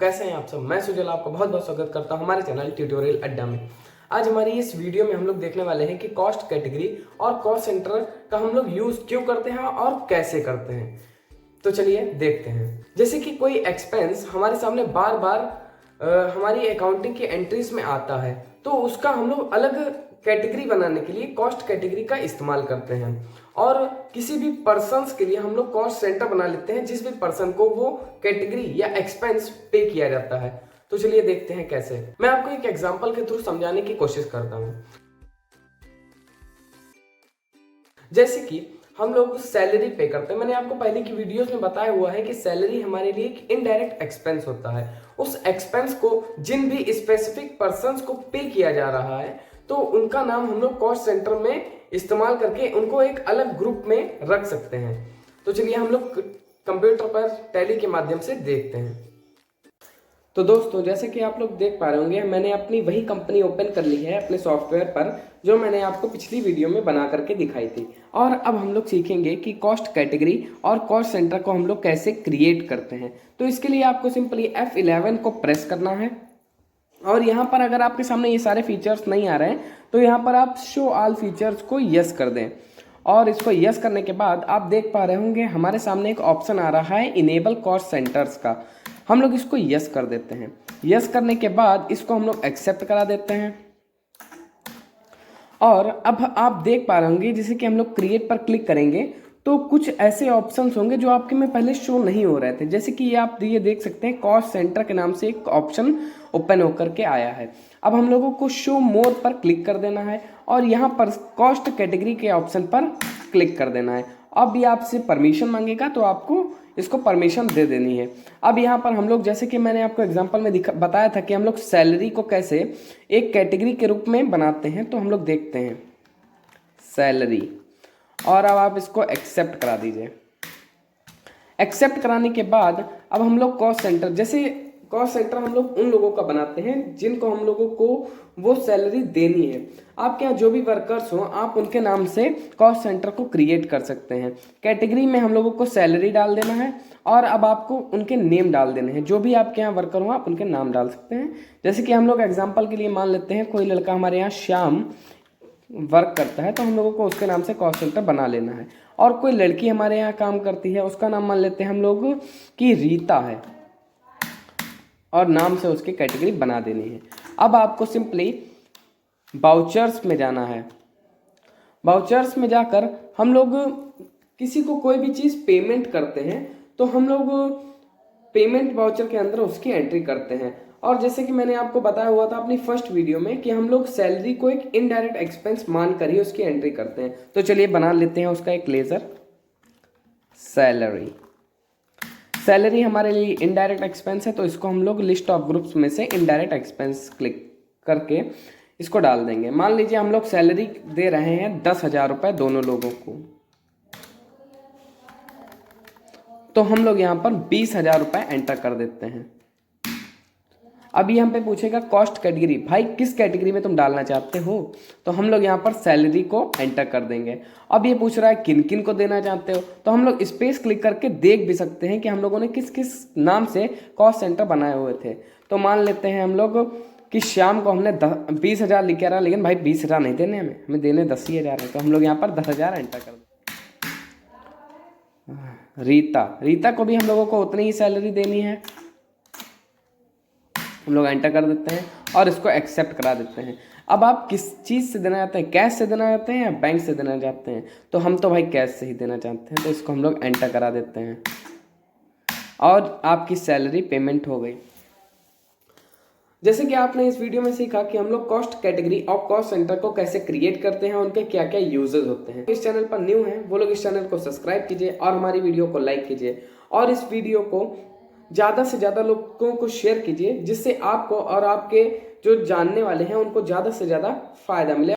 कैसे हैं आप सब। मैं सुजल आपका बहुत बहुत स्वागत करता हूं हमारे चैनल ट्यूटोरियल अड्डा में। आज हमारी इस वीडियो में हम लोग देखने वाले हैं कि कॉस्ट कैटेगरी और कॉस्ट सेंटर का हम लोग यूज क्यों करते हैं और कैसे करते हैं। तो चलिए देखते हैं। जैसे कि कोई एक्सपेंस हमारे सामने बार बार हमारी अकाउंटिंग की एंट्रीज में आता है, तो उसका हम लोग अलग कैटेगरी बनाने के लिए कॉस्ट कैटेगरी का इस्तेमाल करते हैं। और किसी भी पर्सन्स के लिए हम लोग कॉस्ट सेंटर बना लेते हैं जिस भी पर्सन को वो कैटेगरी या एक्सपेंस पे किया जाता है। तो चलिए देखते हैं कैसे। मैं आपको एक एग्जांपल के थ्रू समझाने की कोशिश करता हूं। जैसे कि हम लोग सैलरी पे करते हैं। मैंने आपको पहले की वीडियोस में बताया हुआ है कि सैलरी हमारे लिए एक इनडायरेक्ट एक्सपेंस होता है। उस एक्सपेंस को जिन भी स्पेसिफिक पर्सन्स को पे किया जा रहा है, तो उनका नाम हम लोग कॉस्ट सेंटर में इस्तेमाल करके उनको एक अलग ग्रुप में रख सकते हैं। तो चलिए हम लोग कंप्यूटर पर टैली के माध्यम से देखते हैं। तो दोस्तों, जैसे कि आप लोग देख पा रहे होंगे, मैंने अपनी वही कंपनी ओपन कर ली है अपने सॉफ्टवेयर पर जो मैंने आपको पिछली वीडियो में बना करके दिखाई थी। और अब हम लोग सीखेंगे कि कॉस्ट कैटेगरी और कॉस्ट सेंटर को हम लोग कैसे क्रिएट करते हैं। तो इसके लिए आपको सिंपली F11 को प्रेस करना है। और यहाँ पर अगर आपके सामने ये सारे फीचर्स नहीं आ रहे हैं तो यहाँ पर आप शो ऑल फीचर्स को यस कर दें। और इसको यस करने के बाद आप देख पा रहे होंगे हमारे सामने एक ऑप्शन आ रहा है इनेबल कॉस्ट सेंटर्स का। हम लोग इसको यस कर देते हैं। यस करने के बाद इसको हम लोग एक्सेप्ट करा देते हैं। और अब आप देख पा रहे होंगे जैसे कि हम लोग क्रिएट पर क्लिक करेंगे तो कुछ ऐसे ऑप्शंस होंगे जो आपके में पहले शो नहीं हो रहे थे। जैसे कि ये देख सकते हैं कॉस्ट सेंटर के नाम से एक ऑप्शन ओपन होकर के आया है। अब हम लोगों को शो मोर पर क्लिक कर देना है और यहाँ पर कॉस्ट कैटेगरी के ऑप्शन पर क्लिक कर देना है। अब ये आपसे परमिशन मांगेगा तो आपको इसको परमिशन दे देनी है। अब यहाँ पर हम लोग, जैसे कि मैंने आपको एग्जांपल में बताया था कि हम लोग सैलरी को कैसे एक कैटेगरी के रूप में बनाते हैं, तो हम लोग देखते हैं सैलरी। और अब आप इसको एक्सेप्ट करा दीजिए। एक्सेप्ट कराने के बाद अब हम लोग कॉस्ट सेंटर, जैसे कॉस्ट सेंटर हम लोग उन लोगों का बनाते हैं जिनको हम लोगों को वो सैलरी देनी है। आपके यहाँ जो भी वर्कर्स हो आप उनके नाम से कॉस्ट सेंटर को क्रिएट कर सकते हैं। कैटेगरी में हम लोगों को सैलरी डाल देना है और अब आपको उनके नेम डाल देने हैं। जो भी आपके यहाँ वर्कर हो आप उनके नाम डाल सकते हैं। जैसे कि हम लोग एग्जाम्पल के लिए मान लेते हैं कोई लड़का हमारे यहाँ श्याम वर्क करता है, तो हम लोगों को उसके नाम से कॉस्ट सेंटर बना लेना है। और कोई लड़की हमारे यहाँ काम करती है, उसका नाम मान लेते हैं हम लोग कि रीता है और नाम से उसकी कैटेगरी बना देनी है। अब आपको सिंपली वाउचर्स में जाना है। वाउचर्स में जाकर हम लोग किसी को कोई भी चीज़ पेमेंट करते हैं तो हम लोग पेमेंट वाउचर के अंदर उसकी एंट्री करते हैं। और जैसे कि मैंने आपको बताया हुआ था अपनी फर्स्ट वीडियो में कि हम लोग सैलरी को एक इनडायरेक्ट एक्सपेंस मान कर ही उसकी एंट्री करते हैं। तो चलिए बना लेते हैं उसका एक लेजर। सैलरी सैलरी हमारे लिए इनडायरेक्ट एक्सपेंस है, तो इसको हम लोग लिस्ट ऑफ ग्रुप्स में से इनडायरेक्ट एक्सपेंस क्लिक करके इसको डाल देंगे। मान लीजिए हम लोग सैलरी दे रहे हैं 10,000 रुपये दोनों लोगों को, तो हम लोग यहाँ पर 20,000 रुपये एंटर कर देते हैं। अभी यहाँ पे पूछेगा कॉस्ट कैटेगरी, भाई किस कैटेगरी में तुम डालना चाहते हो, तो हम लोग यहाँ पर सैलरी को एंटर कर देंगे। अब ये पूछ रहा है किन किन को देना चाहते हो, तो हम लोग स्पेस क्लिक करके देख भी सकते हैं कि हम लोगों ने किस किस नाम से कॉस्ट सेंटर बनाए हुए थे। तो मान लेते हैं हम लोग कि शाम को हमने 20,000 लिख रहा, लेकिन भाई 20,000 नहीं देने, हमें देने 10,000 है, तो हम लोग यहाँ पर 10,000 एंटर कर दें। रीता को भी हम लोगों को उतनी ही सैलरी देनी है, हम लोग एंटर कर देते हैं और इसको एक्सेप्ट करा देते हैं। अब आप किस चीज़ से देना चाहते हैं, कैश से देना चाहते हैं या बैंक से देना चाहते हैं, तो हम तो भाई कैश से ही देना चाहते हैं, तो इसको हम लोग एंटर करा देते हैं और आपकी सैलरी पेमेंट हो गई। जैसे कि आपने इस वीडियो में सीखा कि हम लोग कॉस्ट कैटेगरी और कॉस्ट सेंटर को कैसे क्रिएट करते हैं, उनके क्या क्या यूजेस होते हैं। इस चैनल पर न्यू हैं वो लोग इस चैनल को सब्सक्राइब कीजिए और हमारी वीडियो को लाइक कीजिए और इस वीडियो को ज़्यादा से ज़्यादा लोगों को शेयर कीजिए, जिससे आपको और आपके जो जानने वाले हैं उनको ज़्यादा से ज़्यादा फायदा मिले।